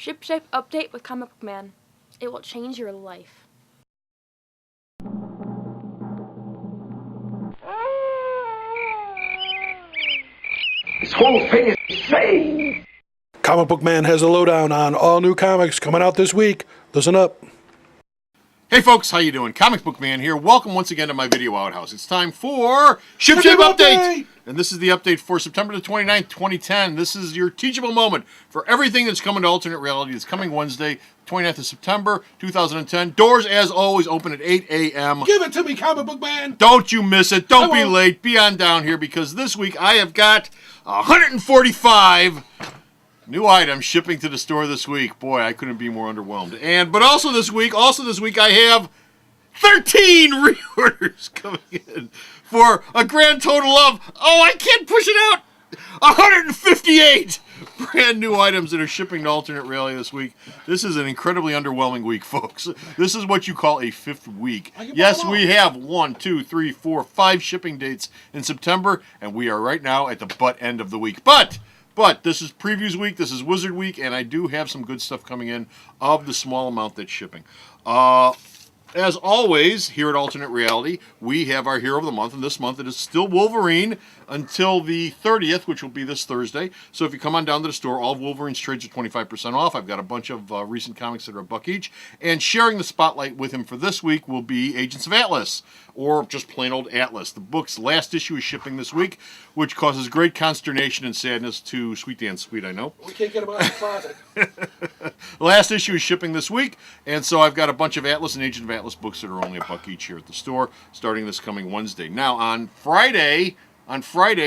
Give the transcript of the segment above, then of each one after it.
Shipshape update with Comic Book Man. It will change your life. This whole thing is insane. Comic Book Man has a lowdown on all new comics coming out this week. Listen up. Hey folks, how you doing? Comic Book Man here. Welcome once again to my video outhouse. It's time for Shipshape Update! And this is the update for September the 29th, 2010. This is your teachable moment for everything that's coming to Alternate Reality. It's coming Wednesday, 29th of September, 2010. Doors, as always, open at 8 a.m. Give it to me, Comic Book Man! Don't you miss it. Don't be late. Be on down here because this week I have got 145 new items shipping to the store this week. Boy, I couldn't be more underwhelmed. But also this week I have 13 reorders coming in for a grand total of, I can't push it out, 158 brand new items that are shipping to Alternate Reality this week. This is an incredibly underwhelming week, folks. This is what you call a fifth week. Yes, we have 1, 2, 3, 4, 5 shipping dates in September, and we are right now at the butt end of the week. But this is Previews Week, this is Wizard Week, and I do have some good stuff coming in of the small amount that's shipping. As always, here at Alternate Reality, we have our Hero of the Month, and this month it is still Wolverine until the 30th, which will be this Thursday. So if you come on down to the store, all of Wolverine's trades are 25% off. I've got a bunch of recent comics that are $1 each. And sharing the spotlight with him for this week will be Agents of Atlas, or just plain old Atlas. The book's last issue is shipping this week, which causes great consternation and sadness to Sweet Dan Sweet, I know. We can't get him out of the closet. The last issue is shipping this week, and so I've got a bunch of Atlas and Agent of Atlas books that are only $1 each here at the store, starting this coming Wednesday. Now, on Friday,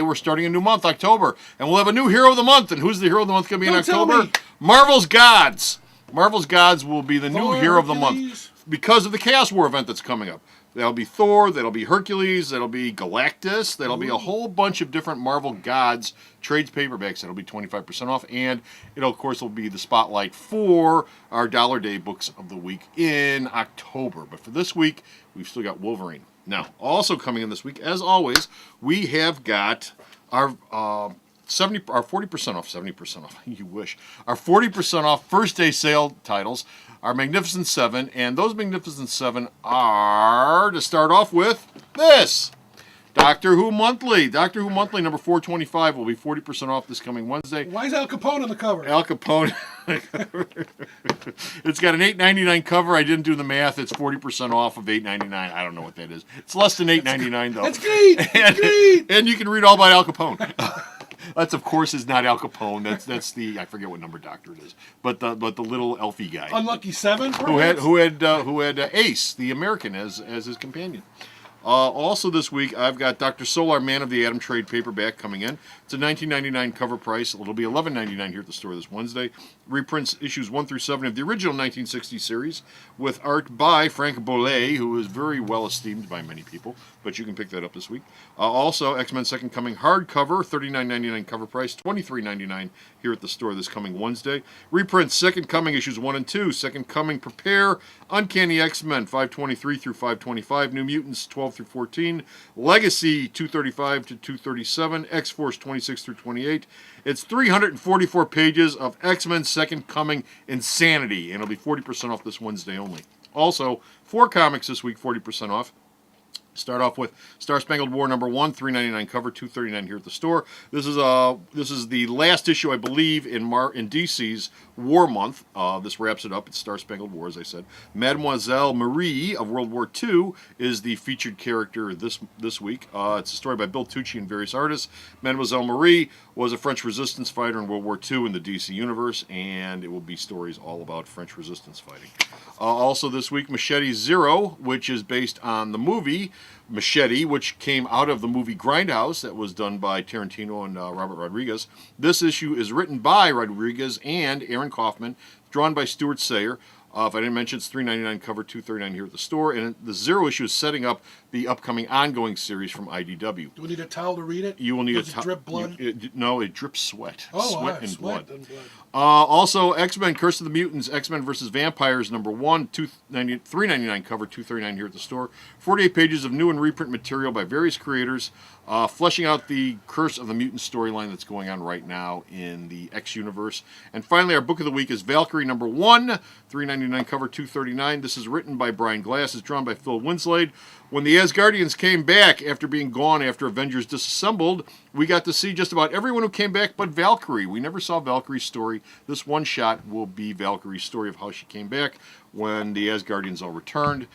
we're starting a new month, October, and we'll have a new Hero of the Month. And who's the Hero of the Month going to be in October? Marvel's Gods. Marvel's Gods will be the new Hero of the Month because of the Chaos War event that's coming up. That'll be Thor, that'll be Hercules, that'll be Galactus, that'll be a whole bunch of different Marvel Gods trades paperbacks that'll be 25% off, and it'll, of course, will be the spotlight for our Dollar Day books of the week in October. But for this week, we've still got Wolverine. Now, also coming in this week, as always, we have got our 40% off, 70% off, you wish, our 40% off first day sale titles, our Magnificent 7, and those Magnificent 7 are, to start off with, this. Doctor Who Monthly. Doctor Who Monthly number 425 will be 40% off this coming Wednesday. Why is Al Capone on the cover? Al Capone. It's got an $8.99 cover. I didn't do the math. It's 40% off of $8.99. I don't know what that is. It's less than $8.99 though. That's great. And you can read all about Al Capone. That's, of course, is not Al Capone. That's the, I forget what number doctor it is, but the little elfie guy. Unlucky 7, who had Ace, the American, as his companion. Also this week, I've got Dr. Solar, Man of the Atom trade paperback coming in. It's a $19.99 cover price. It'll be $11.99 here at the store this Wednesday. Reprints issues 1 through 7 of the original 1960 series with art by Frank Bollet, who is very well esteemed by many people, but you can pick that up this week. Also, X-Men Second Coming hardcover, $39.99 cover price, $23.99 here at the store this coming Wednesday. Reprints Second Coming issues 1 and 2, Second Coming Prepare, Uncanny X-Men 523 through 525, New Mutants 12 through 14, Legacy 235 to 237, X-Force 26 through 28. It's 344 pages of X-Men Second Coming insanity, and it'll be 40% off this Wednesday only. Also, 4 comics this week, 40% off. Start off with Star Spangled War number 1, $3.99 cover, $2.39 here at the store. This is the last issue, I believe, in DC's War Month. This wraps it up. It's Star Spangled War, as I said. Mademoiselle Marie of World War II is the featured character this week. It's a story by Bill Tucci and various artists. Mademoiselle Marie was a French resistance fighter in World War II in the DC universe, and it will be stories all about French resistance fighting. Also this week, Machete Zero, which is based on the movie Machete, which came out of the movie Grindhouse that was done by Tarantino and Robert Rodriguez. This issue is written by Rodriguez and Aaron Kaufman, drawn by Stuart Sayer. If I didn't mention, it's $3.99 cover, $2.39 here at the store. And the Zero issue is setting up the upcoming ongoing series from IDW. Do we need a towel to read it? You will need Does it drip blood? No, it drips sweat. Oh, sweat and sweat blood. and blood. Also, X-Men: Curse of the Mutants, X-Men vs. Vampires, number 1, $3.99 cover, $2.39 here at the store. 48 pages of new and reprint material by various creators, fleshing out the Curse of the Mutants storyline that's going on right now in the X universe. And finally, our book of the week is Valkyrie, number 1, $3.99 cover, $2.39. This is written by Brian Glass, is drawn by Phil Winslade. When the Asgardians came back after being gone after Avengers disassembled, we got to see just about everyone who came back but Valkyrie. We never saw Valkyrie's story. This one shot will be Valkyrie's story of how she came back when the Asgardians all returned.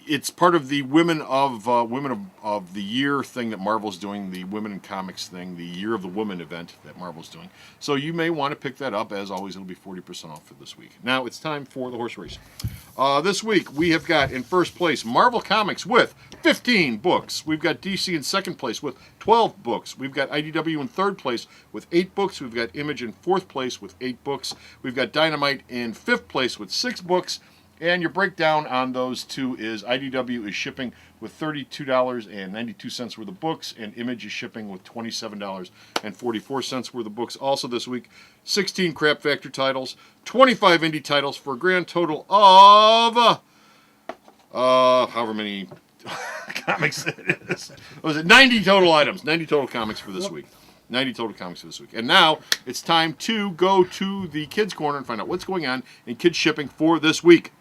It's part of the Women of the Year thing that Marvel's doing, the Women in Comics thing, the Year of the Woman event that Marvel's doing. So you may want to pick that up. As always, it'll be 40% off for this week. Now it's time for the horse race. This week we have got in first place Marvel Comics with 15 books. We've got DC in second place with 12 books. We've got IDW in third place with 8 books. We've got Image in fourth place with 8 books. We've got Dynamite in fifth place with 6 books. And your breakdown on those two is IDW is shipping with $32.92 worth of books, and Image is shipping with $27.44 worth of books. Also this week, 16 Crap Factor titles, 25 indie titles for a grand total of however many comics it is. What was it? 90 total items, 90 total comics for this week. 90 total comics for this week. And now it's time to go to the Kids Corner and find out what's going on in kids shipping for this week.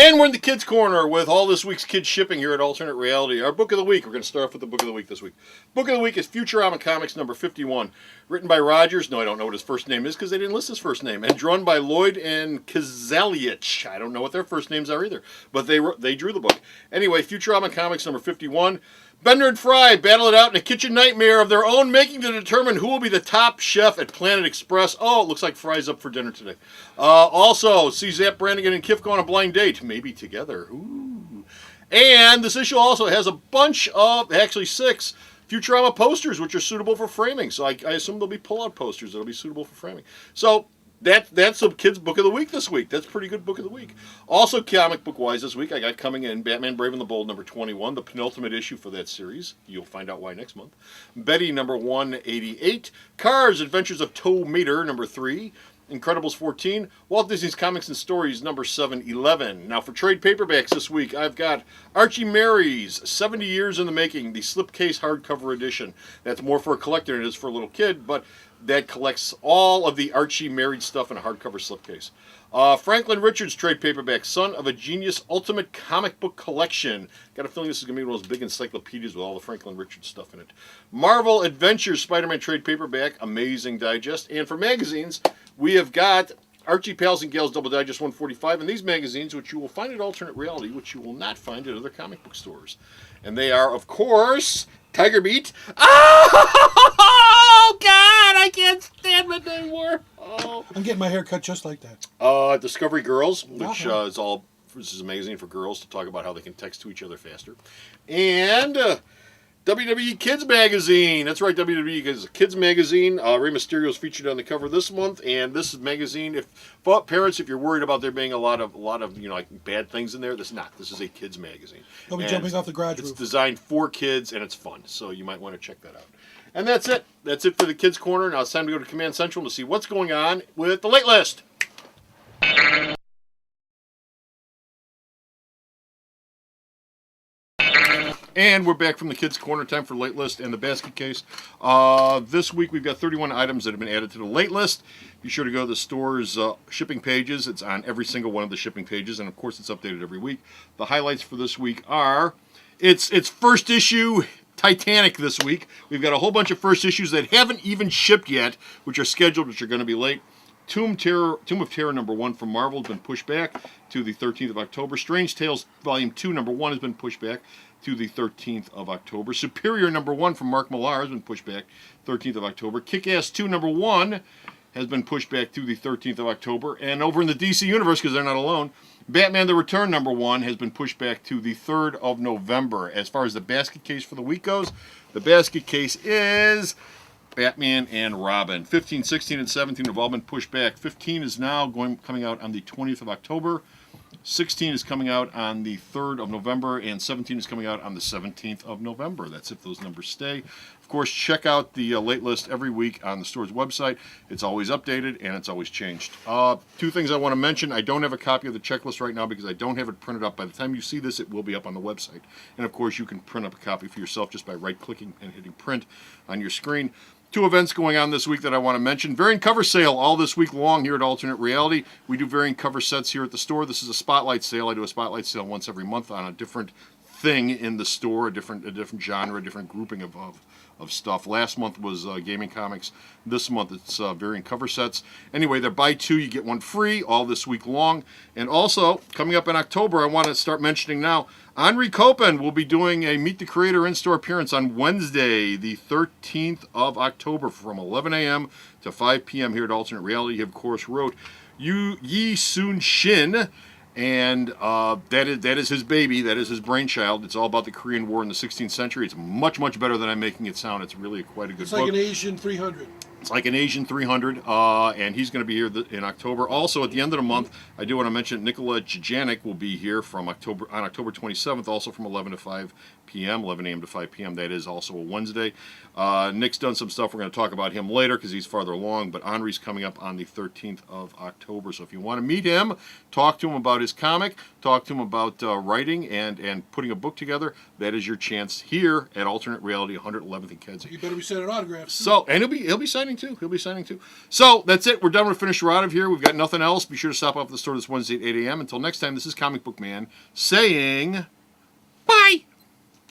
And we're in the Kids Corner with all this week's kids shipping here at Alternate Reality. Our book of the week, we're going to start off with the book of the week this week. Book of the week is Futurama Comics number 51. Written by Rogers. No, I don't know what his first name is because they didn't list his first name. And drawn by Lloyd and Kazaliech. I don't know what their first names are either. But they drew the book. Anyway, Futurama Comics number 51. Bender and Fry battle it out in a kitchen nightmare of their own making to determine who will be the top chef at Planet Express. Oh, it looks like Fry's up for dinner today. Also, see Zap Brannigan and Kif go on a blind date. Maybe together. Ooh. And this issue also has a bunch of, actually 6, Futurama posters, which are suitable for framing. So I assume they'll be pull-out posters that'll be suitable for framing. So that's the kids' book of the week this week. That's a pretty good book of the week. Also, comic book-wise this week, I got coming in Batman Brave and the Bold number 21, the penultimate issue for that series. You'll find out why next month. Betty number 188. Cars, Adventures of Tow Mater number 3. Incredibles 14, Walt Disney's Comics and Stories number 711. Now for trade paperbacks this week, I've got Archie Mary's 70 Years in the Making, the slipcase hardcover edition. That's more for a collector than it is for a little kid, but that collects all of the Archie married stuff in a hardcover slipcase. Franklin Richards trade paperback, Son of a Genius Ultimate Comic Book Collection. Got a feeling this is going to be one of those big encyclopedias with all the Franklin Richards stuff in it. Marvel Adventures Spider-Man trade paperback, amazing digest. And for magazines, we have got Archie Pals and Gals Double Digest 145, and these magazines, which you will find at Alternate Reality, which you will not find at other comic book stores. And they are, of course, Tiger Beat. Oh, God, I can't stand it anymore. Oh. I'm getting my hair cut just like that. Discovery Girls, which this is amazing for girls to talk about how they can text to each other faster. And WWE Kids Magazine. That's right, WWE Kids Magazine. Rey Mysterio is featured on the cover this month, and this magazine, parents, if you're worried about there being a lot of like bad things in there, this is not. This is a kids magazine. They'll be jumping off the garage roof. It's designed for kids, and it's fun, so you might want to check that out. And that's it. That's it for the Kids Corner. Now it's time to go to Command Central to see what's going on with the late list. And we're back from the Kids Corner. Time for late list and the basket case. This week we've got 31 items that have been added to the late list. Be sure to go to the store's shipping pages. It's on every single one of the shipping pages, and of course it's updated every week. The highlights for this week are it's first issue Titanic this week. We've got a whole bunch of first issues that haven't even shipped yet, which are scheduled, which are going to be late. Tomb of Terror number 1 from Marvel has been pushed back to the 13th of October. Strange Tales Volume 2 number 1 has been pushed back to the 13th of October. Superior number 1 from Mark Millar has been pushed back 13th of October. Kick-Ass 2 number 1 has been pushed back to the 13th of October. And over in the DC Universe, because they're not alone, Batman The Return number 1 has been pushed back to the 3rd of November. As far as the basket case for the week goes, the basket case is Batman and Robin. 15, 16, and 17 have all been pushed back. 15 is now coming out on the 20th of October. 16 is coming out on the 3rd of November, and 17 is coming out on the 17th of November. That's if those numbers stay. Of course, check out the late list every week on the store's website. It's always updated, and it's always changed. Two things I want to mention. I don't have a copy of the checklist right now because I don't have it printed up. By the time you see this, it will be up on the website. And, of course, you can print up a copy for yourself just by right-clicking and hitting print on your screen. Two events going on this week that I want to mention. Variant cover sale all this week long here at Alternate Reality. We do variant cover sets here at the store. This is a spotlight sale. I do a spotlight sale once every month on a different thing in the store, a different genre, a different grouping of stuff. Last month was gaming comics. This month it's variant cover sets. Anyway, they're buy two, you get one free all this week long. And also, coming up in October, I want to start mentioning now, Henri Copen will be doing a Meet the Creator in-store appearance on Wednesday, the 13th of October from 11 a.m. to 5 p.m. here at Alternate Reality. He, of course, wrote Yi Sun Shin, and that is his baby. That is his brainchild. It's all about the Korean War in the 16th century. It's much, much better than I'm making it sound. It's really quite a good book. It's like an Asian 300. It's like an Asian 300, and he's going to be here in October. Also, at the end of the month, I do want to mention Nikola Jajanik will be here on October 27th, also from 11 to 5 p.m., 11 a.m. to 5 p.m. That is also a Wednesday. Nick's done some stuff. We're going to talk about him later because he's farther along, but Henri's coming up on the 13th of October. So if you want to meet him, talk to him about his comic, talk to him about writing and putting a book together, that is your chance here at Alternate Reality, 111th and Kedzie. You better be sending autographs. So, and he'll be signing too. He'll be signing too. So that's it. We're done. We're finished. We're out of here. We've got nothing else. Be sure to stop off at the store this Wednesday at 8 a.m. Until next time, this is Comic Book Man saying bye.